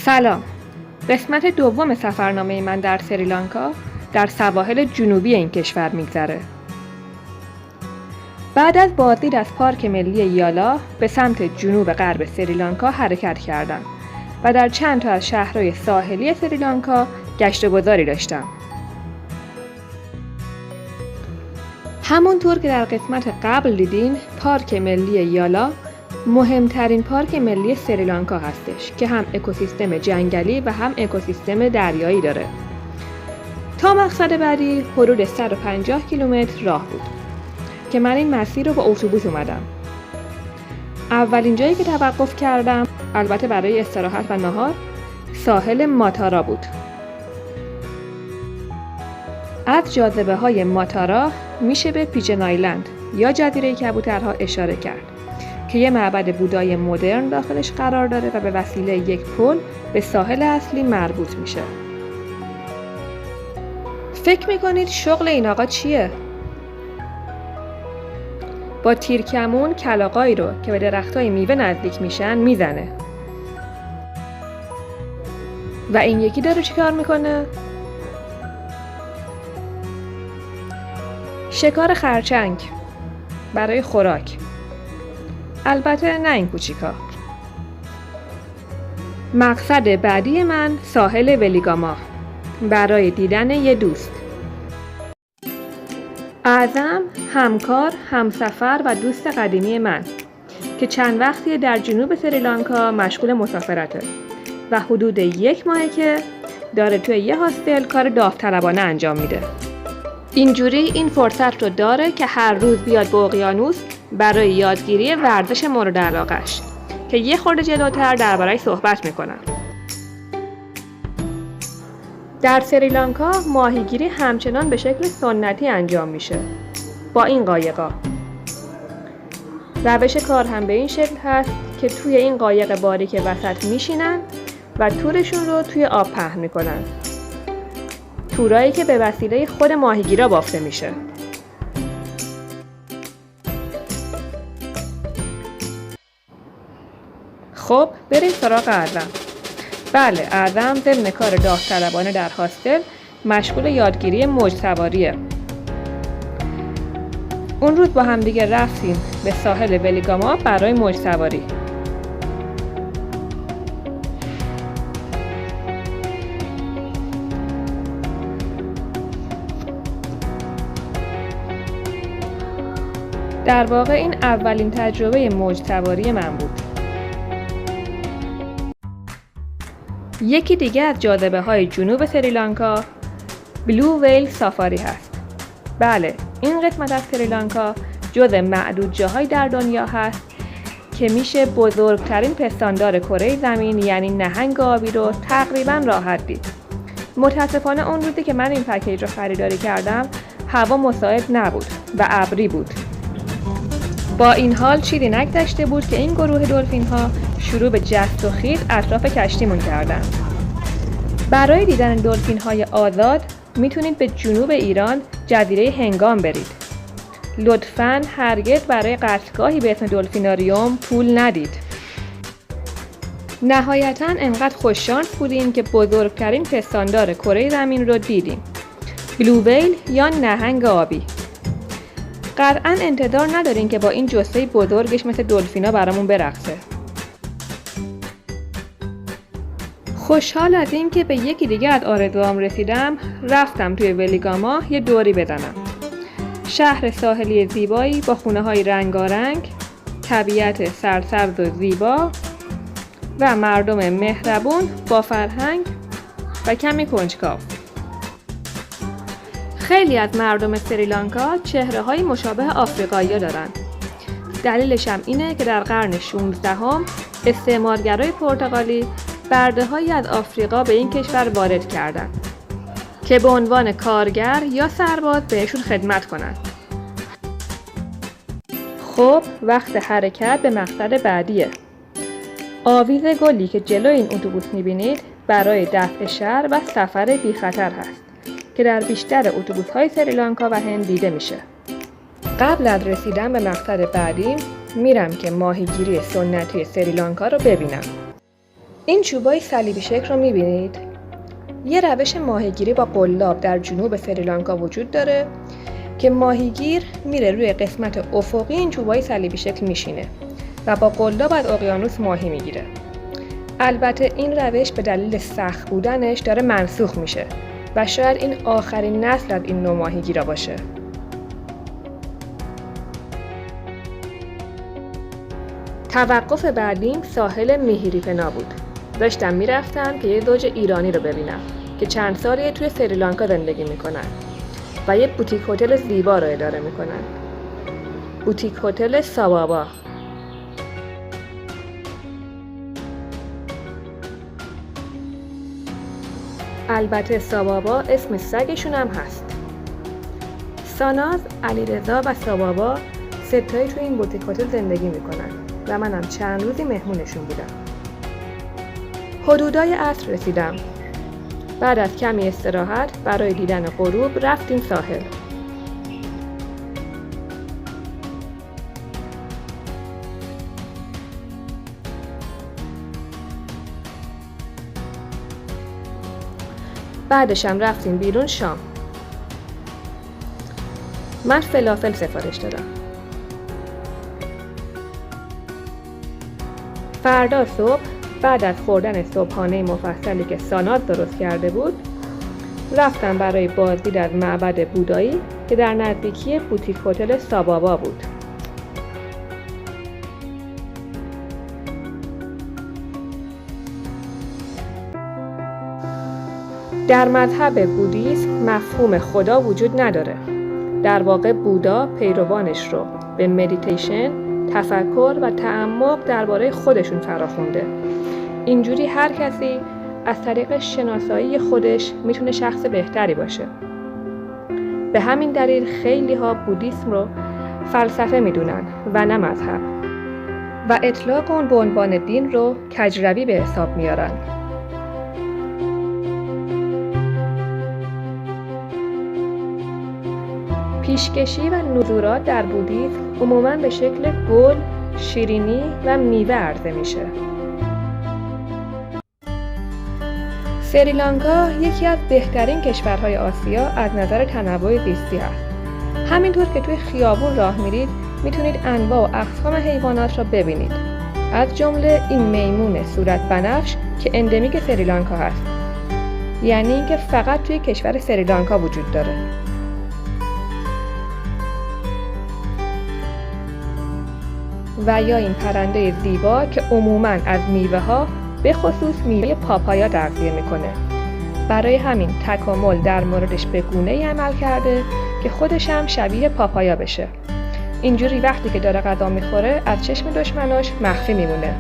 سلام. قسمت دوم سفرنامه من در سریلانکا در سواحل جنوبی این کشور میگذره. بعد از بازدید از پارک ملی یالا به سمت جنوب غرب سریلانکا حرکت کردم و در چند تا از شهرهای ساحلی سریلانکا گشت و گذاری داشتم. همونطور که در قسمت قبل دیدین، پارک ملی یالا مهمترین پارک ملی سریلانکا هستش که هم اکوسیستم جنگلی و هم اکوسیستم دریایی داره. تا مقصد بعدی حدود 150 کیلومتر راه بود که من این مسیر رو با اتوبوس اومدم. اولین جایی که توقف کردم، البته برای استراحت و نهار، ساحل ماتارا بود. از جاذبه‌های ماتارا میشه به پیجن آیلند یا جزیره کبوترها اشاره کرد که یه معبد بودایی مدرن داخلش قرار داره و به وسیله یک پل به ساحل اصلی مربوط میشه. فکر میکنید شغل این آقا چیه؟ با تیرکمون کلاغایی رو که به درختای میوه نزدیک میشن میزنه. و این یکی داره چیکار میکنه؟ شکار خرچنگ برای خوراک. البته نه این کوچیکا. مقصد بعدی من ساحل ولیگاما برای دیدن یه دوست. اعظم همکار، همسفر و دوست قدیمی من که چند وقتی در جنوب سریلانکا مشغول مسافرته و حدود 1 ماهه که داره توی یه هاستل کار داوطلبانه انجام میده. اینجوری این فرصت رو داره که هر روز بیاد به اقیانوس برای یادگیری ورزش مورد علاقش که یه خورده جلوتر درباره‌اش صحبت میکنم. در سریلانکا ماهیگیری همچنان به شکل سنتی انجام میشه با این قایقا. روش کار هم به این شکل هست که توی این قایق باریک وسط میشینن و تورشون رو توی آب پهن میکنن. تورایی که به وسیله خود ماهیگیرا بافته میشه. خب بریم سراغ اعظم. بله، اعظم ضمن کار داوطلبانه در هاستل مشغول یادگیری موج سواریه. اون روز با هم دیگه رفتیم به ساحل ولیگاما برای موج سواری. در واقع این اولین تجربه موج سواری من بود. یکی دیگه از جاذبه‌های جنوب سریلانکا بلو ویل سافاری هست. بله، این قسمت از سریلانکا جزو معدود جاهای در دنیا هست که میشه بزرگترین پستاندار کره زمین یعنی نهنگ آبی رو تقریباً راحت دید. متاسفانه اون روزی که من این پکیج رو خریداری کردم هوا مساعد نبود و ابری بود. با این حال چیزی نگذشته بود که این گروه دلفین ها شروع به جست و خیز اطراف کشتیمون کردن. برای دیدن دلفین های آزاد میتونید به جنوب ایران جزیره هنگام برید. لطفاً هرگز برای قصدگاهی به اسم دلفیناریوم پول ندید. نهایتاً انقدر خوششانس بودیم که بزرگترین پستاندار کره زمین رو دیدیم. بلو ویل یا نهنگ آبی. قطعاً انتظار ندارین که با این جثه بزرگش مثل دلفینا برامون برقصه. خوشحال از این که به یکی دیگه از آرزوام رسیدم، رفتم توی ولیگاما یه دوری بزنم. شهر ساحلی زیبایی با خونه‌های رنگارنگ، طبیعت سرسبز و زیبا و مردم مهربون با فرهنگ و کمی کنجکاو. خیلی از مردم سریلانکا چهره‌های مشابه آفریقایی‌ها دارن. دلیلش هم اینه که در قرن 16 استعمارگرای پرتغالی برده‌هایی از آفریقا به این کشور وارد کردن که به عنوان کارگر یا سرباز بهشون خدمت کنن. خب وقت حرکت به مقصد بعدیه. آویز گلی که جلوی این اتوبوس می‌بینید برای دفع شر و سفر بی خطر هست که در بیشتر اتوبوس‌های سریلانکا و هند دیده میشه. قبل از رسیدن به مقصد بعدی میرم که ماهیگیری سنتی سریلانکا رو ببینم. این چوبای صلیبی شکل رو می‌بینید؟ یه روش ماهیگیری با قلاب در جنوب سریلانکا وجود داره که ماهیگیر میره روی قسمت افقی این چوبای صلیبی شکل میشینه و با قلاب از اقیانوس ماهی میگیره. البته این روش به دلیل سخت بودنش داره منسوخ میشه و شاید این آخرین نسل از این نوع ماهیگیرا باشه. توقف بعدیم ساحل میهیریپنا بود. داشتم میرفتم که یه زوج ایرانی رو ببینم که چند سالیه توی سریلانکا زندگی میکنن و یه بوتیک هتل زیبا رو اداره میکنن. بوتیک هتل سابابا. البته سابابا اسم سگشون هم هست. ساناز، علیرضا و سابابا ستایی توی این بوتیک هتل زندگی میکنن و منم چند روزی مهمونشون بودم. حدودای عصر رسیدم. بعد از کمی استراحت برای دیدن غروب رفتیم ساحل. بعدشم رفتیم بیرون شام. من فلافل سفارش دادم. فردا صبح بعد از خوردن صبحانه مفصلی که ساناز درست کرده بود، رفتم برای بازدید از معبد بودایی که در نزدیکی بوتیک هتل سابابا بود. در مذهب بودیسم مفهوم خدا وجود نداره. در واقع بودا پیروانش رو به مدیتیشن، تفکر و تعمق درباره خودشون فراخونده. اینجوری هر کسی از طریق شناسایی خودش میتونه شخص بهتری باشه. به همین دلیل خیلی ها بودیسم رو فلسفه میدونن و نه مذهب و اطلاق اون به عنوان دین رو کجروی به حساب میارن. پیشکشی و نذورات در بودیسم عموماً به شکل گل، شیرینی و میوه عرضه میشه. سریلانکا یکی از بهترین کشورهای آسیا از نظر تنوع زیستی هست. همینطور که توی خیابون راه میرید میتونید انواع و اقسام حیوانات را ببینید. از جمله این میمون صورت بنفش که اندمیک سریلانکا هست. یعنی اینکه فقط توی کشور سریلانکا وجود داره. و یا این پرنده زیبا که عموماً از میوه ها به خصوص میوه پاپایا تغذیه میکنه. برای همین تکامل در موردش به گونه‌ای عمل کرده که خودش هم شبیه پاپایا بشه. اینجوری وقتی که داره غذا میخوره از چشم دشمناش مخفی میمونه.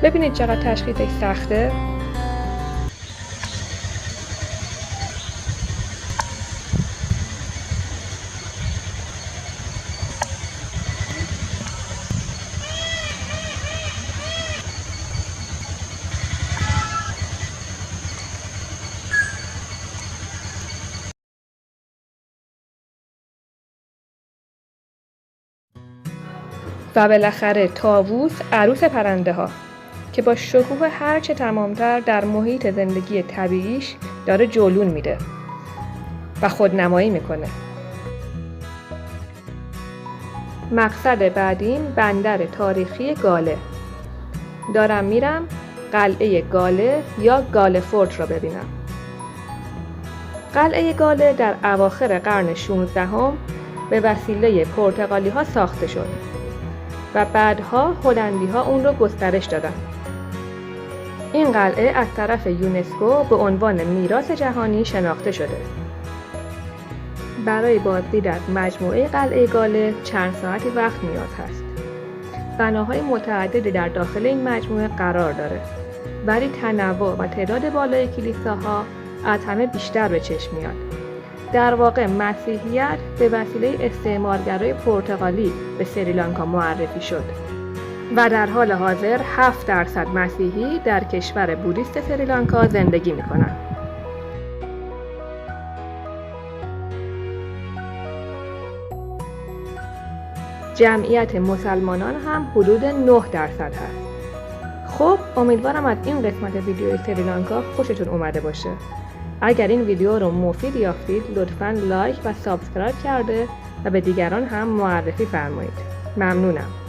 ببینید چقدر تشخیصش سخته. و بالاخره طاووس عروس پرنده ها که با شکوه هرچه تمامتر در محیط زندگی طبیعیش داره جولون میده و خودنمایی میکنه. مقصد بعدیم بندر تاریخی گاله. دارم میرم قلعه گاله یا گاله فورت را ببینم. قلعه گاله در اواخر قرن 16 به وسیله پرتغالی ها ساخته شد و بعدها هلندی ها اون رو گسترش دادن. این قلعه از طرف یونسکو به عنوان میراث جهانی شناخته شده. برای بازدید از مجموعه قلعه گاله چند ساعتی وقت نیاز هست. بناهای متعددی در داخل این مجموعه قرار داره، ولی تنوع و تعداد بالای کلیساها از همه بیشتر به چشم میاد. در واقع مسیحیت به وسیله استعمارگرای پرتغالی به سریلانکا معرفی شد و در حال حاضر 7% مسیحی در کشور بودیست سریلانکا زندگی می‌کنند. جمعیت مسلمانان هم حدود 9% هست. خب امیدوارم از این قسمت ویدیوی سریلانکا خوشتون اومده باشه. اگر این ویدیو رو مفید یافتید لطفاً لایک و سابسکرایب کرده و به دیگران هم معرفی فرمایید. ممنونم.